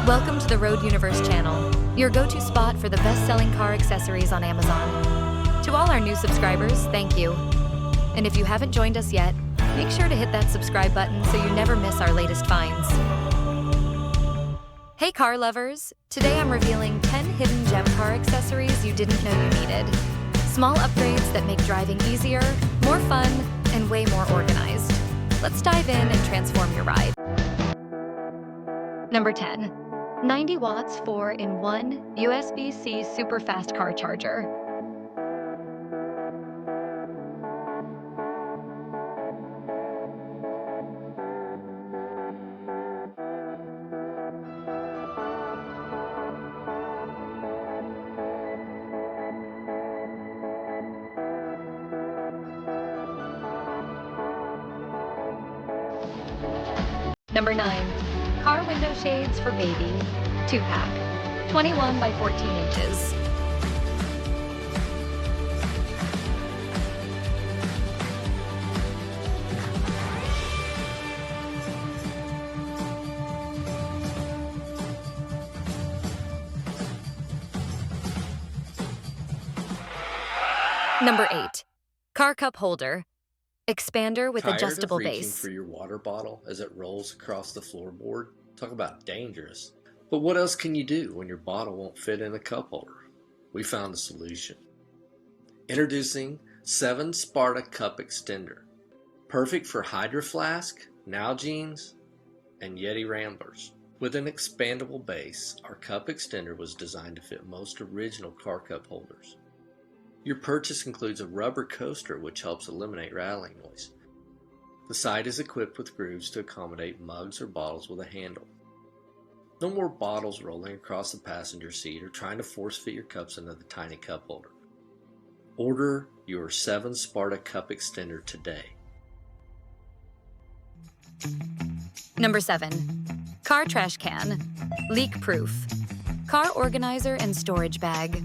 Welcome to the Road Universe channel, your go-to spot for the best-selling car accessories on Amazon. To all our new subscribers, thank you. And if you haven't joined us yet, make sure to hit that subscribe button so you never miss our latest finds. Hey car lovers! Today I'm revealing 10 hidden gem car accessories you didn't know you needed. Small upgrades that make driving easier, more fun, and way more organized. Let's dive in and transform your ride. Number 10. 90 watts 4-in-1 USB-C super fast car charger. Number 9. Car window shades for baby, 2-pack, 21 by 14 inches. Number 8. Car cup holder, expander with adjustable base. Tired of reaching for your water bottle as it rolls across the floorboard? Talk about dangerous. But what else can you do when your bottle won't fit in a cup holder? We found a solution. Introducing 7 Sparta Cup Extender. Perfect for Hydro Flask, Nalgene's, and Yeti Ramblers. With an expandable base, our cup extender was designed to fit most original car cup holders. Your purchase includes a rubber coaster which helps eliminate rattling noise. The side is equipped with grooves to accommodate mugs or bottles with a handle. No more bottles rolling across the passenger seat or trying to force fit your cups into the tiny cup holder. Order your 7 Sparta Cup Extender today. Number 7. Car trash can, leak proof, car organizer and storage bag.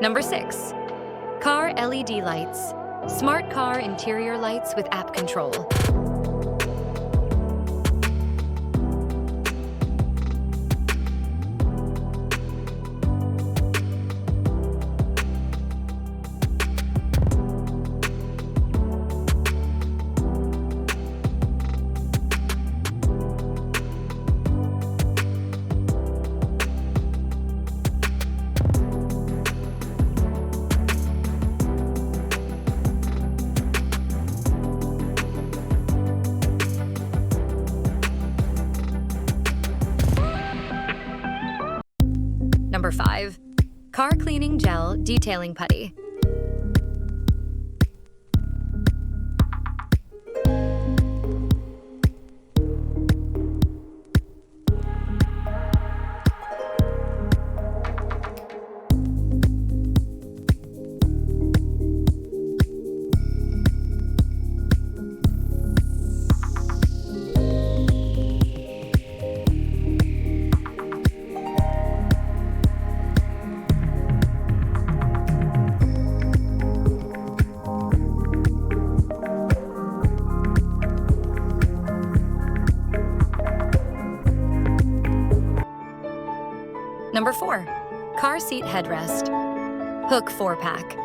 Number 6. Car LED lights, smart car interior lights with app control. Number 5. Car cleaning gel detailing putty. Number 4. Car seat headrest, hook 4-pack.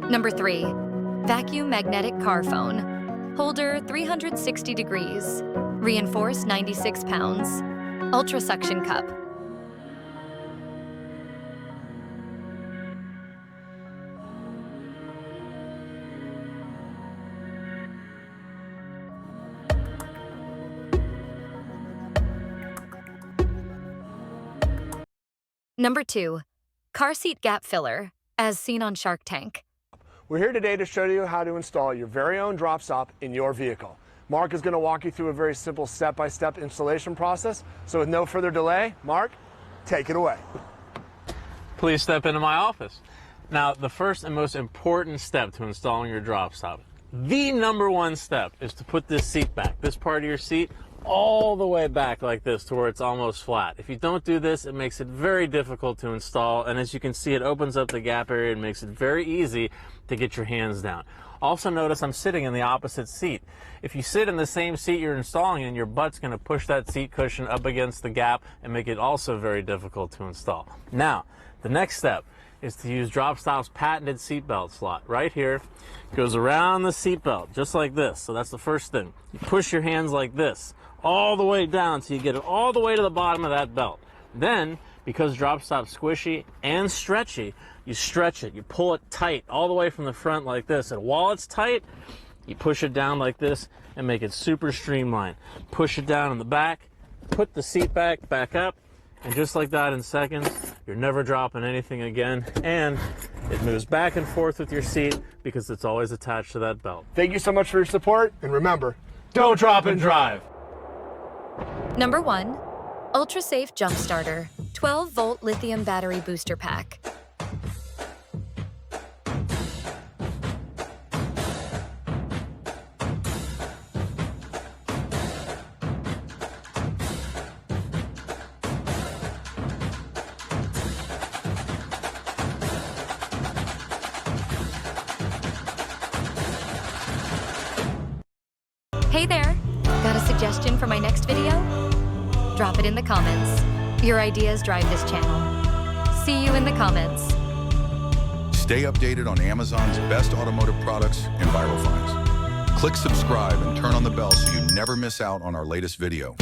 Number 3. Vacuum magnetic car phone. Holder 360 degrees. Reinforced 96 pounds. Ultra suction cup. Number 2. Car seat gap filler, as seen on Shark Tank. We're here today to show you how to install your very own drop stop in your vehicle. Mark is going to walk you through a very simple step-by-step installation process. So with no further delay, Mark, take it away. Please step into my office. Now, the first and most important step to installing your drop stop, the number one step, is to put this seat back, this part of your seat, all the way back like this to where it's almost flat. If you don't do this, it makes it very difficult to install, and as you can see, it opens up the gap area and makes it very easy to get your hands down. Also notice I'm sitting in the opposite seat. If you sit in the same seat you're installing in, your butt's going to push that seat cushion up against the gap and make it also very difficult to install. Now, the next step is to use DropStop's patented seatbelt slot. Right here, it goes around the seatbelt, just like this. So that's the first thing. You push your hands like this, all the way down so you get it all the way to the bottom of that belt. Then, because DropStop's squishy and stretchy, you stretch it, you pull it tight all the way from the front like this. And while it's tight, you push it down like this and make it super streamlined. Push it down in the back, put the seat back up, and just like that in seconds, you're never dropping anything again, and it moves back and forth with your seat because it's always attached to that belt. Thank you so much for your support, and remember, don't drop and drive. Number 1. UltraSafe Jump Starter, 12-volt lithium battery booster pack. Hey there! Got a suggestion for my next video? Drop it in the comments. Your ideas drive this channel. See you in the comments. Stay updated on Amazon's best automotive products and viral finds. Click subscribe and turn on the bell so you never miss out on our latest video.